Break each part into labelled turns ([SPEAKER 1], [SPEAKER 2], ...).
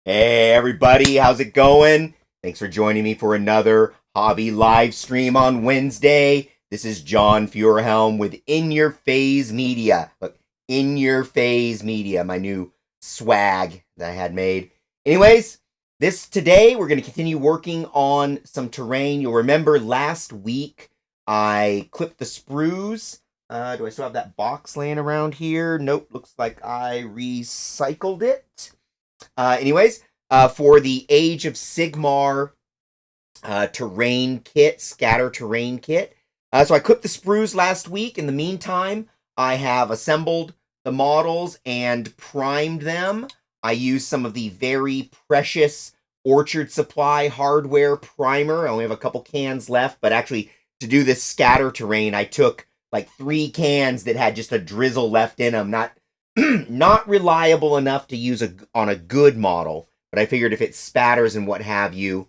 [SPEAKER 1] Hey everybody, how's it going? Thanks for joining me for another hobby live stream on Wednesday. This is John Furhelm with In Your Phase Media. Look, In Your Phase Media, my new swag that I had made. Anyways, this today we're going to continue working on some terrain. You'll remember last week I clipped the sprues. Do I still have that box laying around here? Nope, looks like I recycled it. For the Age of Sigmar terrain kit, scatter terrain kit. So I clipped the sprues last week. In the meantime, I have assembled the models and primed them. I used some of the very precious Orchard Supply hardware primer. I only have a couple cans left, but actually to do this scatter terrain, I took like 3 cans that had just a drizzle left in them. Not reliable enough to use on a good model, but I figured if it spatters and what have you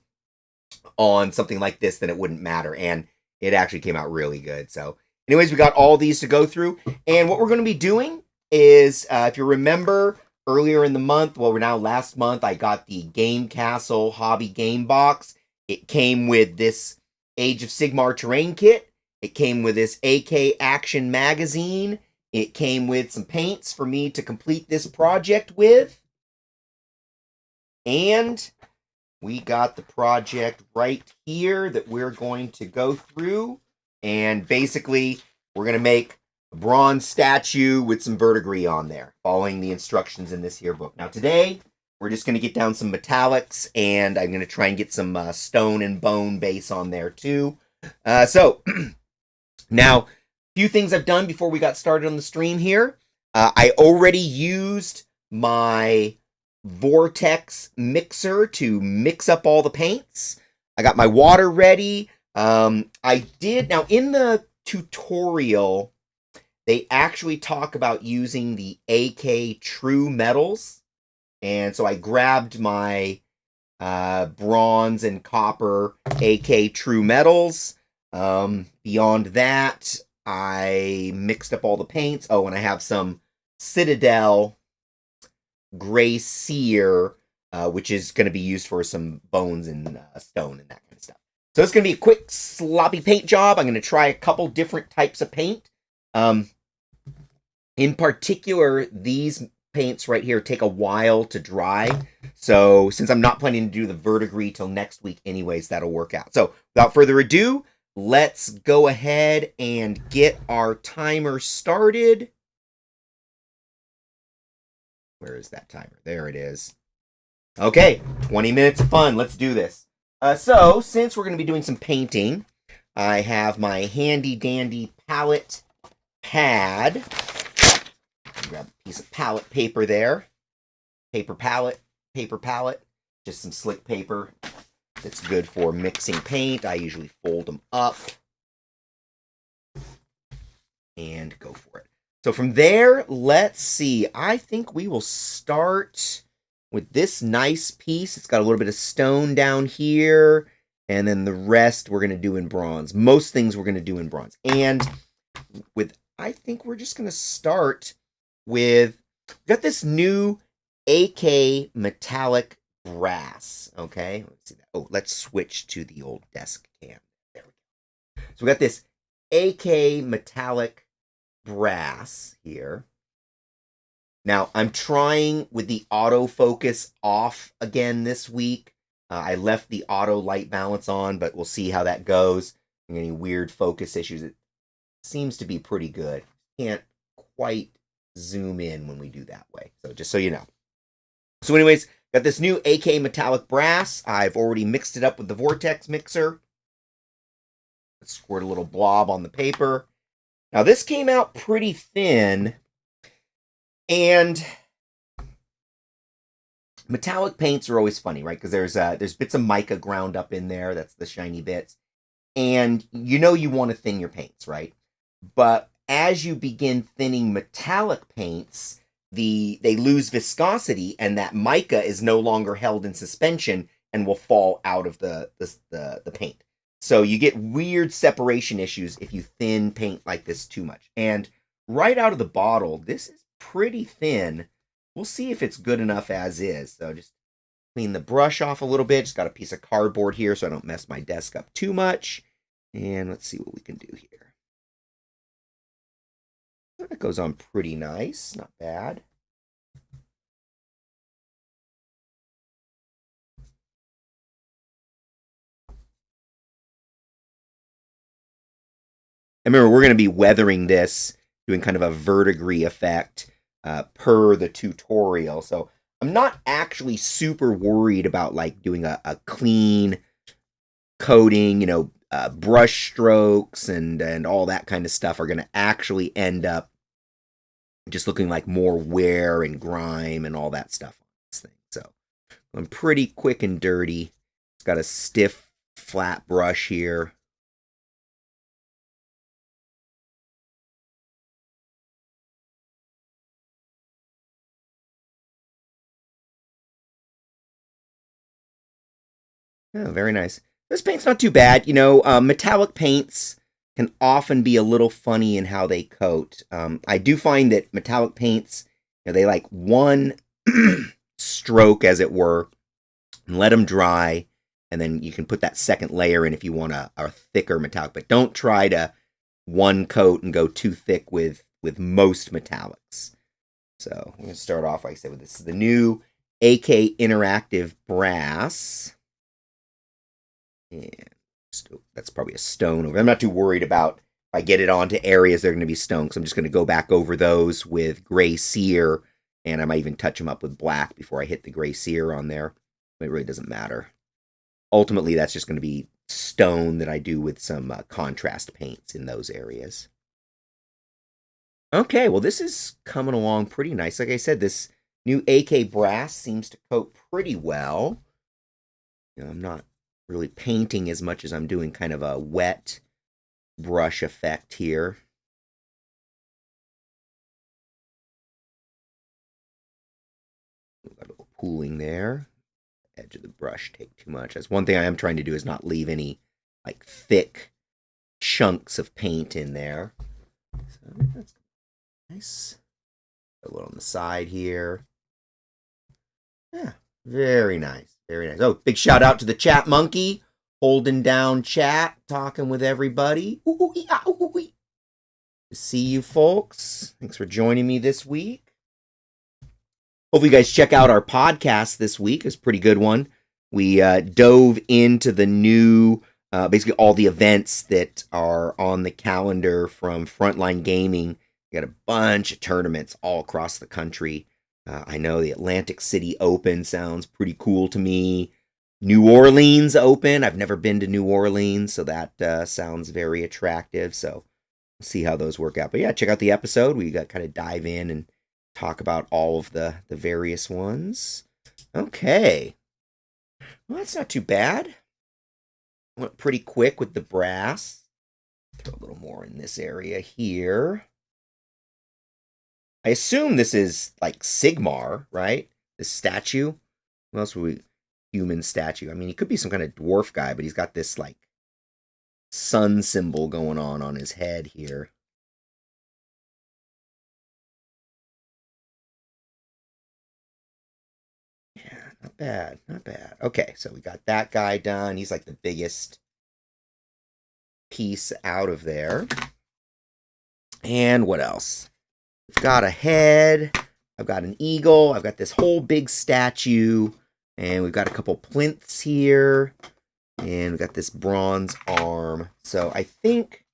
[SPEAKER 1] on something like this, then it wouldn't matter. And it actually came out really good. So anyways, we got all these to go through. And what we're going to be doing is, if you remember earlier in the month, well, we're now last month, I got the Game Castle Hobby Game Box. It came with this Age of Sigmar terrain kit. It came with this AK Action magazine. It came with some paints for me to complete this project with. And we got the project right here that we're going to go through. And basically, we're going to make a bronze statue with some verdigris on there, following the instructions in this here book. Now today, we're just going to get down some metallics, and I'm going to try and get some stone and bone base on there too. Now, few things I've done before we got started on the stream here. I already used my Vortex mixer to mix up all the paints. I got my water ready. Now in the tutorial, they actually talk about using the AK True Metals. And so I grabbed my bronze and copper AK True Metals. Beyond that, I mixed up all the paints. Oh, and I have some Citadel Gray Seer, which is going to be used for some bones and stone and that kind of stuff. So it's going to be a quick, sloppy paint job. I'm going to try a couple different types of paint. In particular, these paints right here take a while to dry. So since I'm not planning to do the verdigris till next week anyways, that'll work out. So without further ado, let's go ahead and get our timer started. Where is that timer? There it is. Okay, 20 minutes of fun. Let's do this. So, since we're going to be doing some painting, I have my handy dandy palette pad. Grab a piece of palette paper there. Paper palette. Just some slick paper. It's good for mixing paint. I usually fold them up and go for it. So from there, let's see. I think we will start with this nice piece. It's got a little bit of stone down here, and then the rest we're going to do in bronze. Most things we're going to do in bronze. And I think we're just going to start with, got this new AK metallic brass. Okay, let's see that. Oh, let's switch to the old desk cam. There we go. So we got this AK metallic brass here. Now I'm trying with the autofocus off again this week. I left the auto light balance on, but we'll see how that goes. Any weird focus issues? It seems to be pretty good. Can't quite zoom in when we do that way. So just so you know. So anyways, got this new AK metallic brass. I've already mixed it up with the Vortex mixer. Let's squirt a little blob on the paper. Now this came out pretty thin, and metallic paints are always funny, right? Because there's bits of mica ground up in there. That's the shiny bits. And you know you want to thin your paints, right? But as you begin thinning metallic paints, they lose viscosity, and that mica is no longer held in suspension and will fall out of the paint. So you get weird separation issues if you thin paint like this too much. And right out of the bottle, this is pretty thin. We'll see if it's good enough as is. So just clean the brush off a little bit. Just got a piece of cardboard here so I don't mess my desk up too much. And let's see what we can do here. That goes on pretty nice, not bad. And remember, we're going to be weathering this, doing kind of a verdigris effect per the tutorial. So I'm not actually super worried about like doing a clean coating, brush strokes and all that kind of stuff are going to actually end up just looking like more wear and grime and all that stuff on this thing. So I'm pretty quick and dirty. It's got a stiff, flat brush here. Oh, very nice. This paint's not too bad. Metallic paints can often be a little funny in how they coat. I do find that metallic paints, they like one stroke, as it were, and let them dry, and then you can put that second layer in if you want a thicker metallic. But don't try to one coat and go too thick with most metallics. So we're going to start off, like I said, with this is the new AK Interactive Brass. And that's probably a stone over. I'm not too worried about if I get it onto areas they're going to be stone, because I'm just going to go back over those with gray cere, and I might even touch them up with black before I hit the gray cere on there. It really doesn't matter. Ultimately, that's just going to be stone that I do with some contrast paints in those areas. Okay, well, this is coming along pretty nice. Like I said, this new AK Brass seems to coat pretty well. I'm not really painting as much as I'm doing kind of a wet brush effect here. Got a little pooling there. Edge of the brush take too much. That's one thing I am trying to do, is not leave any like thick chunks of paint in there. So that's nice. A little on the side here. Yeah, very nice. Very nice. Oh, big shout out to the chat monkey, holding down chat, talking with everybody. To see you folks. Thanks for joining me this week. Hopefully you guys check out our podcast this week. It's a pretty good one. We dove into the new, basically all the events that are on the calendar from Frontline Gaming. We got a bunch of tournaments all across the country. I know the Atlantic City Open sounds pretty cool to me. New Orleans Open. I've never been to New Orleans, so that sounds very attractive. So we'll see how those work out. But yeah, check out the episode. We got kind of dive in and talk about all of the various ones. Okay. Well, that's not too bad. Went pretty quick with the brass. Throw a little more in this area here. I assume this is like Sigmar, right? This statue. What else would we... Human statue. I mean, he could be some kind of dwarf guy, but he's got this like sun symbol going on his head here. Yeah, not bad, not bad. Okay, so we got that guy done. He's like the biggest piece out of there. And what else? We've got a head. I've got an eagle. I've got this whole big statue. And we've got a couple plinths here. And we've got this bronze arm. So I think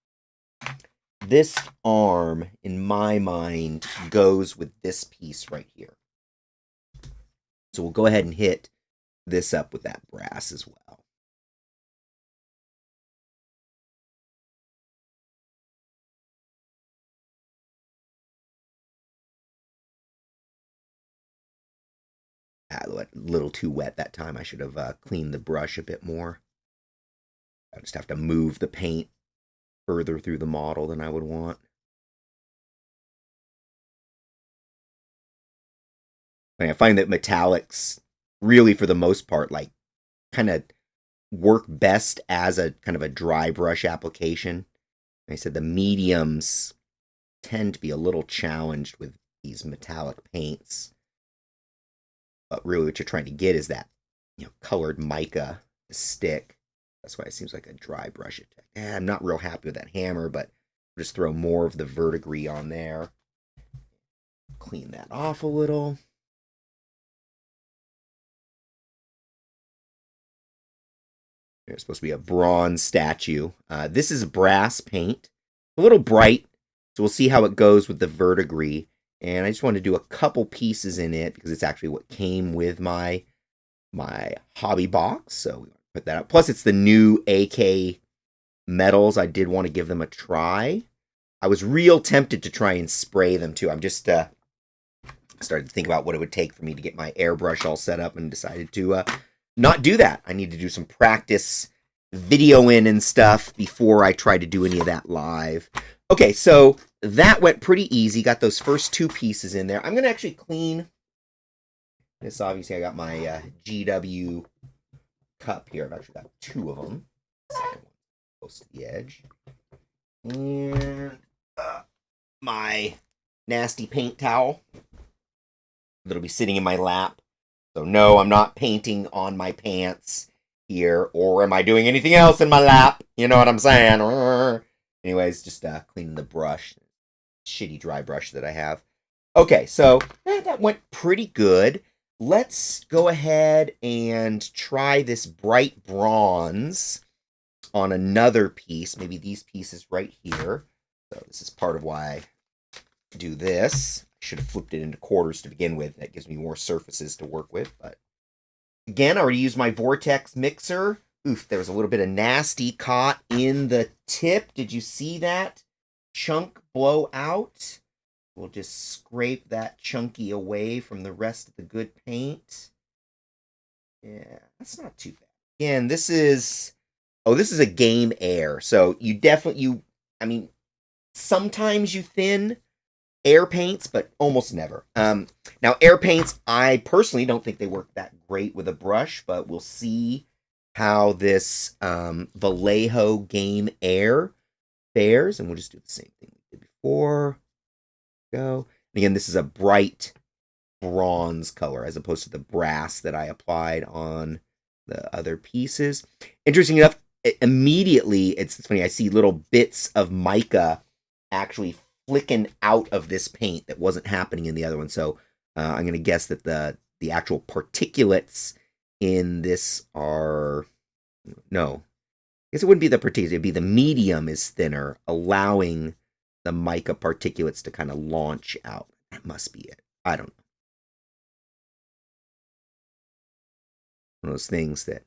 [SPEAKER 1] this arm, in my mind, goes with this piece right here. So we'll go ahead and hit this up with that brass as well. A little too wet that time. I should have cleaned the brush a bit more. I just have to move the paint further through the model than I would want. I find that metallics, really for the most part, like kind of work best as a kind of a dry brush application. Like I said, the mediums tend to be a little challenged with these metallic paints. But really what you're trying to get is that colored mica to stick. That's why it seems like a dry brush attack. I'm not real happy with that hammer, but I'll just throw more of the verdigris on there. Clean that off a little. There's supposed to be a bronze statue. This is brass paint. A little bright, so we'll see how it goes with the verdigris. And I just want to do a couple pieces in it because it's actually what came with my hobby box. So we put that up. Plus, it's the new AK metals. I did want to give them a try. I was real tempted to try and spray them too. I'm just started to think about what it would take for me to get my airbrush all set up and decided to not do that. I need to do some practice videoing and stuff before I try to do any of that live. Okay, so that went pretty easy. Got those first two pieces in there. I'm going to actually clean this. Obviously, I got my GW cup here. I've actually got two of them. Second one close to the edge. And my nasty paint towel that'll be sitting in my lap. So no, I'm not painting on my pants here, or am I doing anything else in my lap? You know what I'm saying? Anyways, just cleaning the brush. Shitty dry brush that I have. Okay, so that went pretty good. Let's go ahead and try this bright bronze on another piece. Maybe these pieces right here. So this is part of why I do this. I should have flipped it into quarters to begin with. That gives me more surfaces to work with. But again, I already used my Vortex mixer. Oof, there was a little bit of nasty caught in the tip. Did you see that chunk blow out? We'll just scrape that chunky away from the rest of the good paint. Yeah, that's not too bad. Again, this is a Game Air. So you definitely, sometimes you thin air paints, but almost never. Now, air paints, I personally don't think they work that great with a brush, but we'll see how this Vallejo Game Air fares, and we'll just do the same thing we did before. Go. Again, this is a bright bronze color as opposed to the brass that I applied on the other pieces. Interesting enough, immediately, it's funny, I see little bits of mica actually flicking out of this paint that wasn't happening in the other one. So I'm going to guess that the actual particulates in this are, no, I guess it wouldn't be the particulates, it'd be the medium is thinner, allowing the mica particulates to kind of launch out. That must be it. I don't know. One of those things that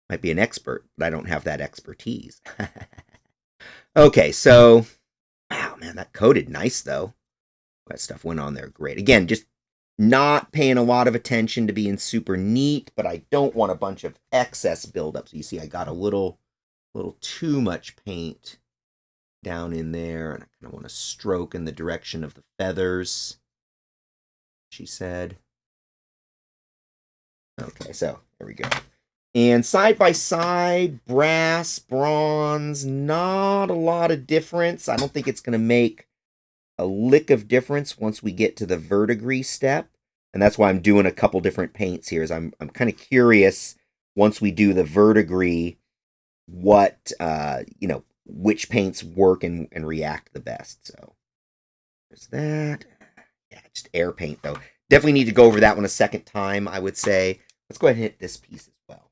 [SPEAKER 1] might be an expert, but I don't have that expertise. Okay, so, wow, man, that coated nice, though. That stuff went on there great. Again, just not paying a lot of attention to being super neat, but I don't want a bunch of excess buildup. So you see I got a little too much paint down in there, and I kind of want to stroke in the direction of the feathers, she said. Okay, so there we go. And side by side, brass, bronze, not a lot of difference. I don't think it's going to make a lick of difference once we get to the verdigris step. And that's why I'm doing a couple different paints here. Is I'm kind of curious once we do the verdigris, what which paints work and react the best. So there's that. Yeah, just air paint though. Definitely need to go over that one a second time, I would say. Let's go ahead and hit this piece as well.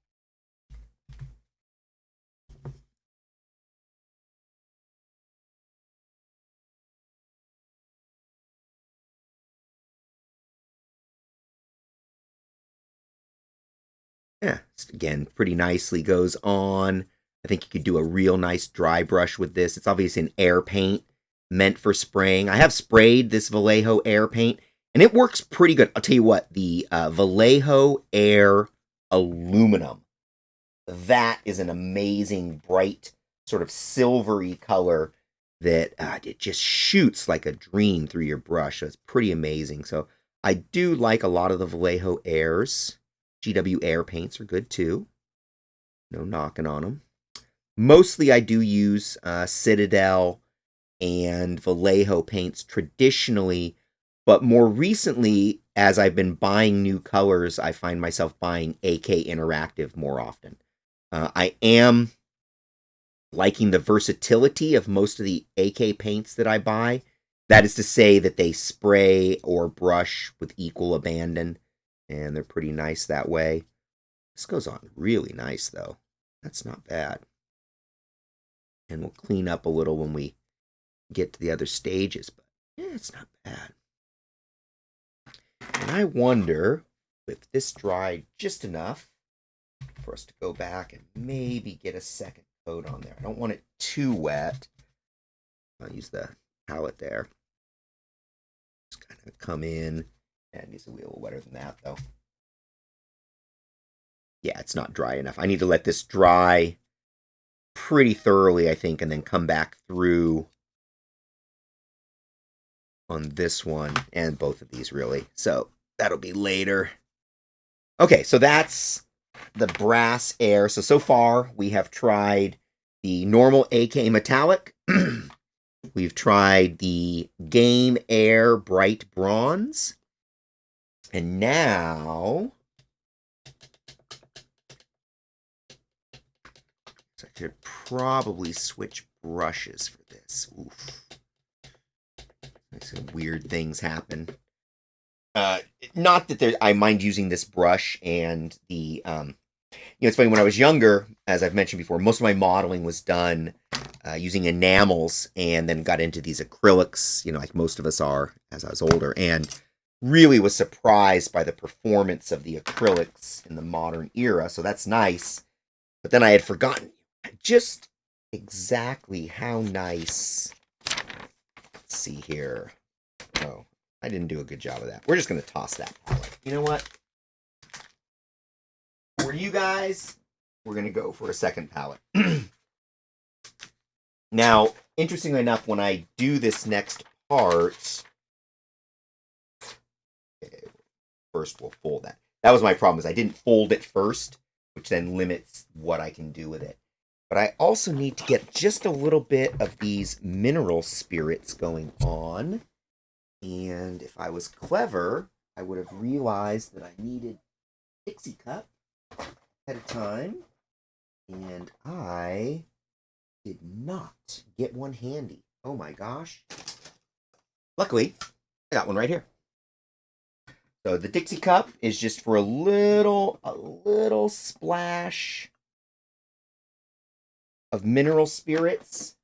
[SPEAKER 1] Yeah, again, pretty nicely goes on. I think you could do a real nice dry brush with this. It's obviously an air paint meant for spraying. I have sprayed this Vallejo air paint, and it works pretty good. I'll tell you what, the Vallejo Air Aluminum, that is an amazing, bright, sort of silvery color that it just shoots like a dream through your brush. So it's pretty amazing. So I do like a lot of the Vallejo Airs. GW Air paints are good too. No knocking on them. Mostly I do use Citadel and Vallejo paints traditionally But more recently, as I've been buying new colors, I find myself buying AK Interactive more often. I am liking the versatility of most of the AK paints that I buy. That is to say that they spray or brush with equal abandon, and they're pretty nice that way. This goes on really nice, though. That's not bad. And we'll clean up a little when we get to the other stages, but yeah, it's not bad. And I wonder if this dried just enough for us to go back and maybe get a second coat on there. I don't want it too wet. I'll use the palette there. Just kind of come in, and it needs to be a little wetter than that, though. Yeah, it's not dry enough. I need to let this dry pretty thoroughly, I think, and then come back through on this one and both of these, really. So that'll be later. Okay, so that's the Brass Air. So far, we have tried the normal AK Metallic. We've tried the Game Air Bright Bronze. And now I should probably switch brushes for this. Oof. Some weird things happen. Not that I mind using this brush and the it's funny, when I was younger, as I've mentioned before, most of my modeling was done using enamels, and then got into these acrylics, like most of us are as I was older, and really was surprised by the performance of the acrylics in the modern era. So that's nice. But then I had forgotten just exactly how nice. Let's see here. Oh, I didn't do a good job of that. We're just going to toss that palette. You know what? For you guys, we're going to go for a second palette. Now, interestingly enough, when I do this next part, okay, first we'll fold that. That was my problem, is I didn't fold it first, which then limits what I can do with it. But I also need to get just a little bit of these mineral spirits going on. And if I was clever, I would have realized that I needed Dixie Cup at a time. And I did not get one handy. Oh my gosh. Luckily, I got one right here. So the Dixie Cup is just for a little splash of mineral spirits.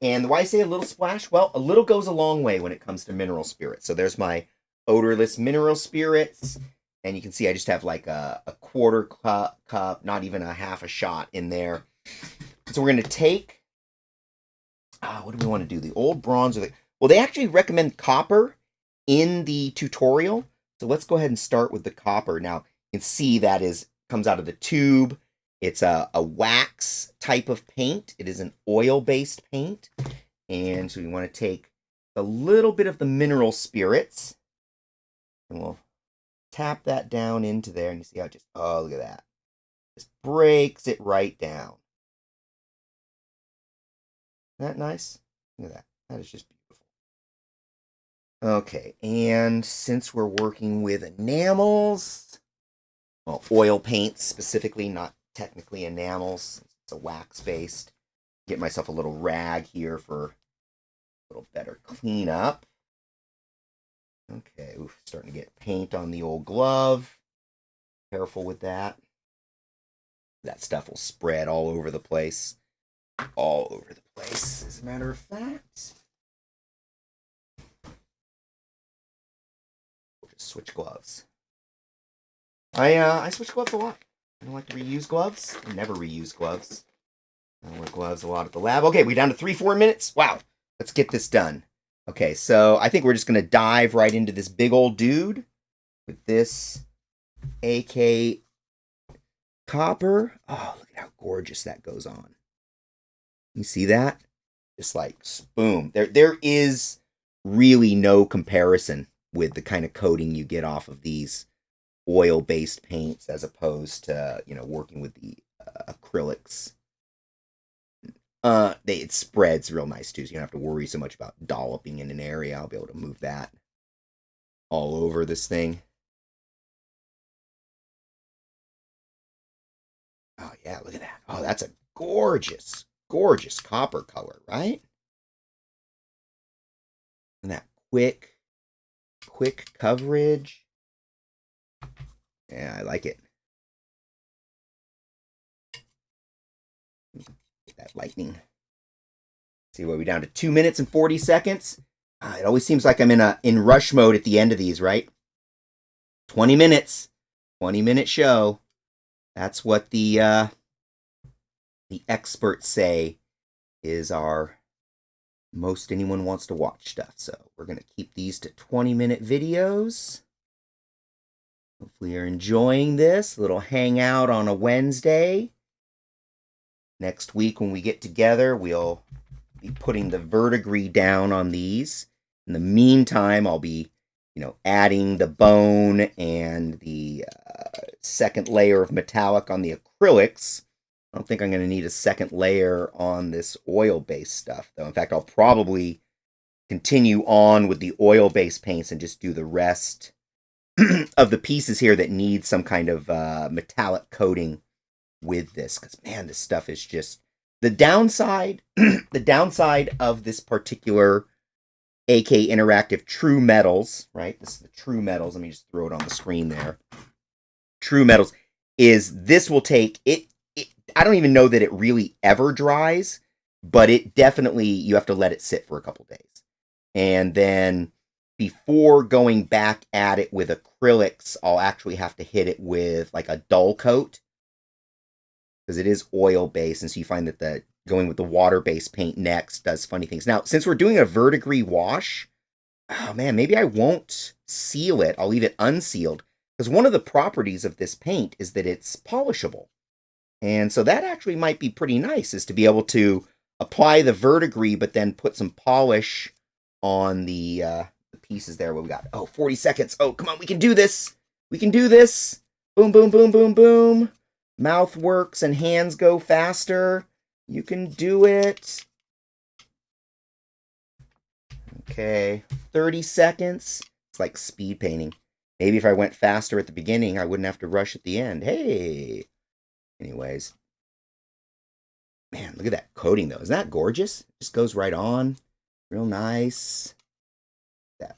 [SPEAKER 1] And why I say a little splash? Well, a little goes a long way when it comes to mineral spirits. So there's my odorless mineral spirits. And you can see I just have like a quarter cup, not even a half a shot in there. So we're going to take, what do we want to do? The old bronze or well, they actually recommend copper in the tutorial. So let's go ahead and start with the copper. Now, you can see that comes out of the tube. It's a wax type of paint. It is an oil-based paint. And so we want to take a little bit of the mineral spirits, and we'll tap that down into there. And you see how it just, oh, look at that. Just breaks it right down. Isn't that nice? Look at that. That is just beautiful. Okay, and since we're working with enamels, well, oil paints specifically, not technically enamels, it's a wax-based. Get myself a little rag here for a little better cleanup. Okay, oof, starting to get paint on the old glove. Careful with that. That stuff will spread all over the place. All over the place, as a matter of fact. We'll just switch gloves. I switch gloves a lot. I don't like to reuse gloves. I never reuse gloves. I wear gloves a lot at the lab. Okay, we down to 3-4 minutes. Wow, let's get this done. Okay, so I think we're just going to dive right into this big old dude with this AK copper. Oh, look at how gorgeous that goes on. You see that? Just like, boom. There is really no comparison with the kind of coating you get off of these oil-based paints as opposed to, working with the acrylics. It spreads real nice too, so you don't have to worry so much about dolloping in an area. I'll be able to move that all over this thing. Oh, yeah, look at that. Oh, that's a gorgeous, gorgeous copper color, right? And that quick coverage. Yeah, I like it. Get that lightning. See, what are we down to? 2 minutes and 40 seconds? It always seems like I'm in rush mode at the end of these, right? 20 minutes. 20-minute show. That's what the experts say is our most anyone wants to watch stuff. So we're going to keep these to 20-minute videos. Hopefully you're enjoying this little hangout on a Wednesday. Next week when we get together, we'll be putting the verdigris down on these. In the meantime, I'll be, adding the bone and the second layer of metallic on the acrylics. I don't think I'm going to need a second layer on this oil-based stuff, though. In fact, I'll probably continue on with the oil-based paints and just do the rest of the pieces here that need some kind of metallic coating with this. Because, man, this stuff is just... The downside, the downside of this particular AK Interactive True Metals, right? This is the True Metals. Let me just throw it on the screen there. True Metals is this will take... I don't even know that it really ever dries, but it definitely, you have to let it sit for a couple days. And then before going back at it with acrylics, I'll actually have to hit it with like a dull coat because it is oil-based. And so you find that going with the water-based paint next does funny things. Now, since we're doing a verdigris wash, oh man, maybe I won't seal it. I'll leave it unsealed because one of the properties of this paint is that it's polishable. And so that actually might be pretty nice, is to be able to apply the verdigris, but then put some polish on the pieces there. What we got? Oh, 40 seconds. Oh, come on, we can do this. We can do this. Boom, boom, boom, boom, boom. Mouth works and hands go faster. You can do it. Okay, 30 seconds. It's like speed painting. Maybe if I went faster at the beginning, I wouldn't have to rush at the end. Hey! Anyways, man, look at that coating, though. Isn't that gorgeous? It just goes right on. Real nice. That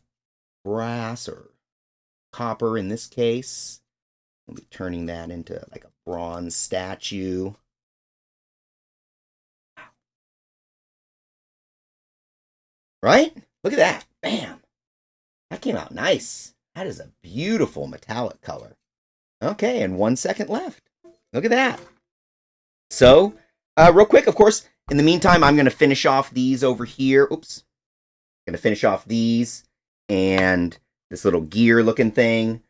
[SPEAKER 1] brass or copper in this case. We'll be turning that into like a bronze statue. Right? Look at that. Bam. That came out nice. That is a beautiful metallic color. Okay, and 1 second left. Look at that. So, real quick, of course, in the meantime, I'm going to finish off these over here. Oops. Going to finish off these and this little gear-looking thing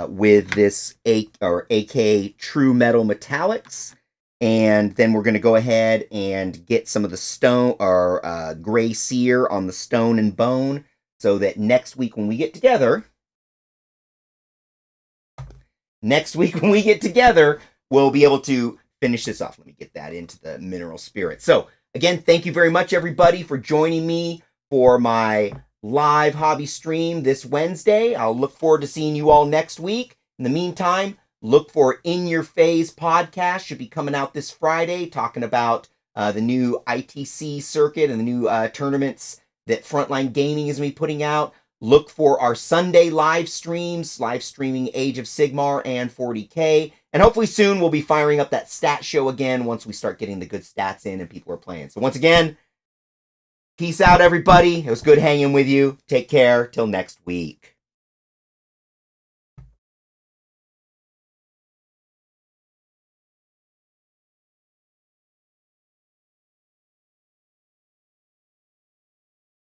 [SPEAKER 1] with this AK True Metal Metallics. And then we're going to go ahead and get some of the stone or gray sear on the stone and bone so that next week when we get together, we'll be able to finish this off. Let me get that into the mineral spirit. So, again, thank you very much, everybody, for joining me for my live hobby stream this Wednesday. I'll look forward to seeing you all next week. In the meantime, look for In Your Phase podcast. Should be coming out this Friday, talking about the new ITC circuit and the new tournaments that Frontline Gaming is going to be putting out. Look for our Sunday live streams, live streaming Age of Sigmar and 40K. And hopefully soon we'll be firing up that stat show again once we start getting the good stats in and people are playing. So once again, peace out, everybody. It was good hanging with you. Take care. Till next week.